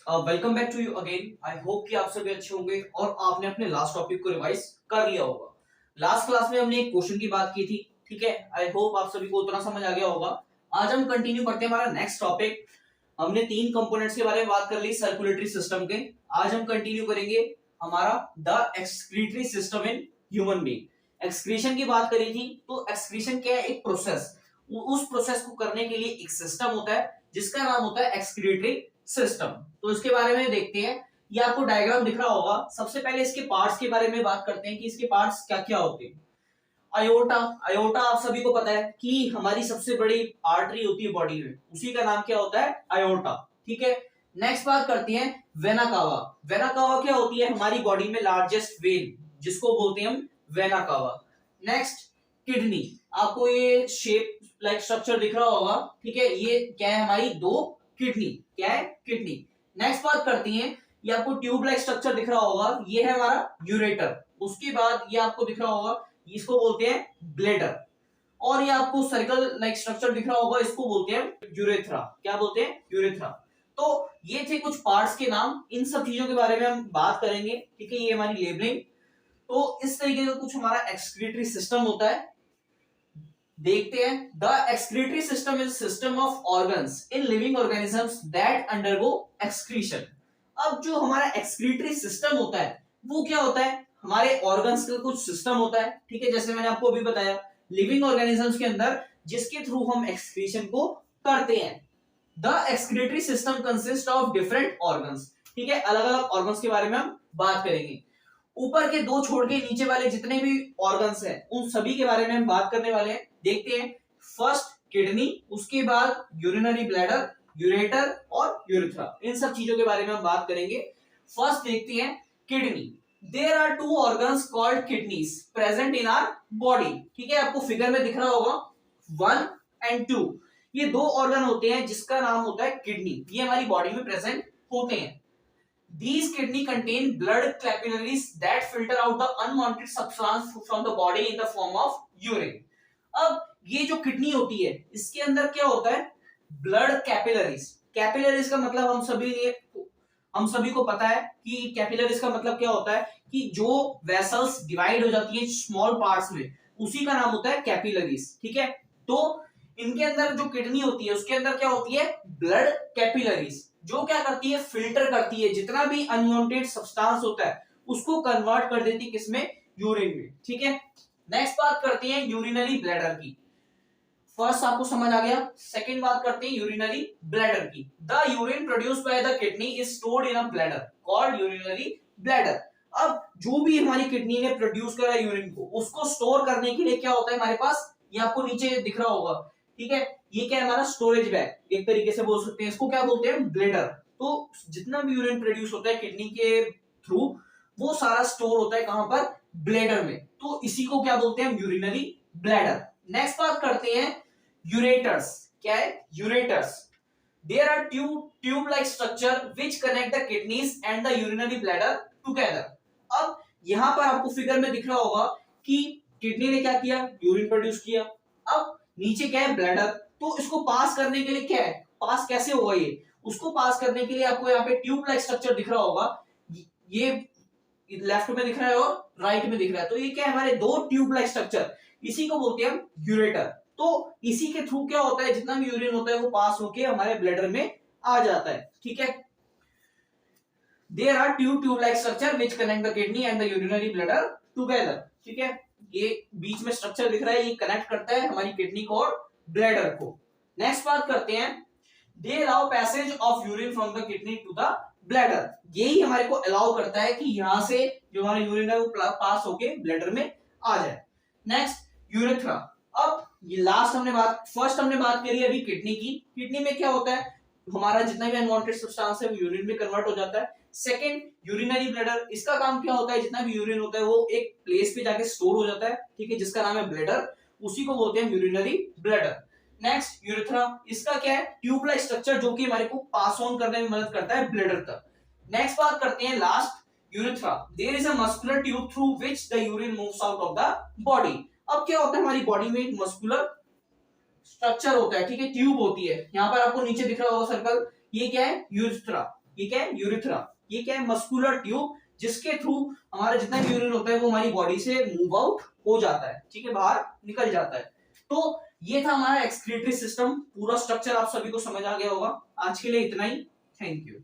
Welcome back to you again. I hope कि आप सभी अच्छे होंगे और आपने अपने लास्ट टॉपिक को रिवाइज कर लिया होगा। लास्ट क्लास में हमने एक क्वेश्चन की बात की थी, ठीक है। आई होप आप सभी को उतना समझ आ गया होगा। आज हम कंटिन्यू करते हैं हमारा नेक्स्ट टॉपिक। हमने तीन कंपोनेंट्स के बारे में बात कर ली सर्कुलेटरी सिस्टम के। आज हम कंटिन्यू करेंगे हमारा the excretory system in human being. Excretion की बात करी थी, तो एक्सक्रीशन क्या है? एक प्रोसेस। उस प्रोसेस को करने के लिए एक सिस्टम होता है जिसका नाम होता है एक्सक्रीटरी सिस्टम। तो इसके बारे में देखते हैं। ये आपको डायग्राम दिख रहा होगा। सबसे पहले इसके पार्ट्स के बारे में बात करते हैं कि इसके पार्ट्स क्या क्या होते हैं। अयोटा, अयोटा आप सभी को पता है कि हमारी सबसे बड़ी आर्टरी होती है बॉडी में, उसी का नाम क्या होता है? अयोटा, ठीक है। नेक्स्ट बात करते हैं वेना कावा। वेना कावा क्या होती है? हमारी बॉडी में लार्जेस्ट वेन, जिसको बोलते हैं हम वेना कावा। नेक्स्ट किडनी, आपको ये शेप लाइक स्ट्रक्चर दिख रहा होगा, ठीक है। ये क्या है? हमारी दो किडनी, क्या है? किडनी। नेक्स्ट बात करती हैं, ये आपको ट्यूब लाइक स्ट्रक्चर दिख रहा होगा, ये है हमारा यूरेटर। उसके बाद ये आपको दिख रहा होगा, इसको बोलते हैं ब्लेडर। और ये आपको सर्कल लाइक स्ट्रक्चर दिख रहा होगा, इसको बोलते हैं यूरेथ्रा। क्या बोलते हैं? यूरेथ्रा। तो ये थे कुछ पार्ट्स के नाम। इन सब चीजों के बारे में हम बात करेंगे, ठीक है। ये हमारी लेबलिंग। तो इस तरीके का कुछ हमारा एक्सक्रीटरी सिस्टम होता है। देखते हैं। The excretory system is system of organs in living organisms that undergo excretion. अब जो हमारा एक्सक्रीटरी सिस्टम होता है वो क्या होता है? हमारे ऑर्गन्स का कुछ सिस्टम होता है, ठीक है। जैसे मैंने आपको अभी बताया, लिविंग ऑर्गेनिजम्स के अंदर जिसके थ्रू हम एक्सक्रीशन को करते हैं। The excretory system consist of different organs, ठीक है। अलग अलग ऑर्गन्स के बारे में हम बात करेंगे। ऊपर के दो छोड़ के नीचे वाले जितने भी ऑर्गन्स हैं उन सभी के बारे में हम बात करने वाले हैं। देखते हैं। फर्स्ट किडनी, उसके बाद यूरिनरी ब्लैडर, यूरेटर और यूरेथ्रा। इन सब चीजों के बारे में हम बात करेंगे। फर्स्ट देखते हैं kidney. There are two organs called kidneys present in our body, ठीक है। आपको फिगर में दिख रहा होगा 1 एंड 2। ये दो ऑर्गन होते हैं जिसका नाम होता है किडनी। ये हमारी बॉडी में प्रेजेंट होते हैं। These kidney contain blood capillaries that filter out the unwanted substance from the body in the form of urine. अब ये जो किडनी होती है इसके अंदर क्या होता है? Blood capillaries. कैपिलरीज का मतलब हम सभी को पता है कि कैपिलरीज का मतलब क्या होता है कि जो वेसल्स डिवाइड हो जाती है स्मॉल पार्ट्स में, उसी का नाम होता है कैपिलरीज, ठीक है। तो इनके अंदर जो किडनी होती है उसके अंदर क्या होती है? ब्लड कैपिलरीज, जो क्या करती है? फिल्टर करती है जितना भी अनवांटेड सब्सटेंस होता है उसको कन्वर्ट कर देती है किसमें? यूरिन में, ठीक है। नेक्स्ट बात करते हैं यूरिनरी ब्लैडर की। फर्स्ट आपको समझ आ गया। सेकंड बात करते हैं यूरिनरी ब्लैडर की। The urine produced by the kidney is stored in a bladder called urinary bladder. अब जो भी हमारी किडनी ने प्रोड्यूस करा यूरिन को, उसको स्टोर करने के लिए क्या होता है हमारे पास? ये आपको नीचे दिख रहा होगा, ठीक है। ये क्या है? हमारा स्टोरेज बैग, एक तरीके से बोल सकते हैं। इसको क्या बोलते हैं? ब्लैडर। तो जितना भी यूरिन प्रोड्यूस होता है किडनी के थ्रू, वो सारा स्टोर होता है कहां पर? ब्लैडर में। तो इसी को क्या बोलते हैं? Urinary bladder. नेक्स्ट बात करते हैं यूरेटर्स। क्या है? Ureters. There are tube like structure which connect the kidneys and the urinary bladder together. अब यहां पर आपको फिगर में दिख रहा होगा कि किडनी ने क्या किया? यूरिन प्रोड्यूस किया। अब नीचे क्या है? ब्लैडर। तो इसको पास करने के लिए क्या है? पास कैसे होगा ये? उसको पास करने के लिए आपको यहाँ पे ट्यूब लाइक स्ट्रक्चर दिख रहा होगा। ये लेफ्ट में दिख रहा है और राइट में दिख रहा है। तो ये क्या है? हमारे दो ट्यूब लाइक स्ट्रक्चर, इसी को बोलते हैं हम यूरेटर। तो इसी के थ्रू क्या होता है? जितना भी यूरिन होता है वो पास होके हमारे ब्लैडर में आ जाता है, ठीक है। There are tube like structure which connect the kidney and the urinary bladder together, ठीक है। ये बीच में स्ट्रक्चर दिख रहा है, ये कनेक्ट करता है हमारी किडनी को और ब्लैडर को। नेक्स्ट बात करते हैं, they allow passage of urine from the kidney to the bladder. यही हमारे को अलाउ करता है कि यहां से जो हमारा यूरिन है वो पास होके ब्लैडर में आ जाए। Next urethra. अब ये लास्ट फर्स्ट हमने बात करी अभी किडनी की। किडनी में क्या होता है? हमारा जितना भी अनवांटेड सब्सटेंस है वो यूरिन में कन्वर्ट हो जाता है। सेकंड यूरिनरी ब्लैडर, इसका काम क्या होता है? जितना भी यूरिन होता है वो एक प्लेस पे जाके स्टोर हो जाता है, ठीक है, जिसका नाम है ब्लैडर। उसी को बोलते हैं यूरिनरी ब्लैडर। नेक्स्ट यूरेथ्रा, इसका क्या है? ट्यूब लाइक स्ट्रक्चर जो कि हमारे को पास ऑन करने में मदद करता है ब्लैडर तक। नेक्स्ट बात करते हैं last urethra. There is a muscular tube through which the urine moves out of the body. अब क्या होता है? हमारी बॉडी में एक मस्कुलर स्ट्रक्चर होता है, ठीक है, ट्यूब होती है। यहाँ पर आपको नीचे दिख रहा होगा सर्कल, ये क्या है? यूरेथ्रा। ये क्या है, यूरिथ्रा। ये क्या है, मस्कुलर ट्यूब, जिसके थ्रू हमारा जितना भी यूरिन होता है वो हमारी बॉडी से मूव आउट हो जाता है, ठीक है, बाहर निकल जाता है। तो ये था हमारा एक्सक्रीटरी सिस्टम, पूरा स्ट्रक्चर आप सभी को समझ आ गया होगा। आज के लिए इतना ही, थैंक यू।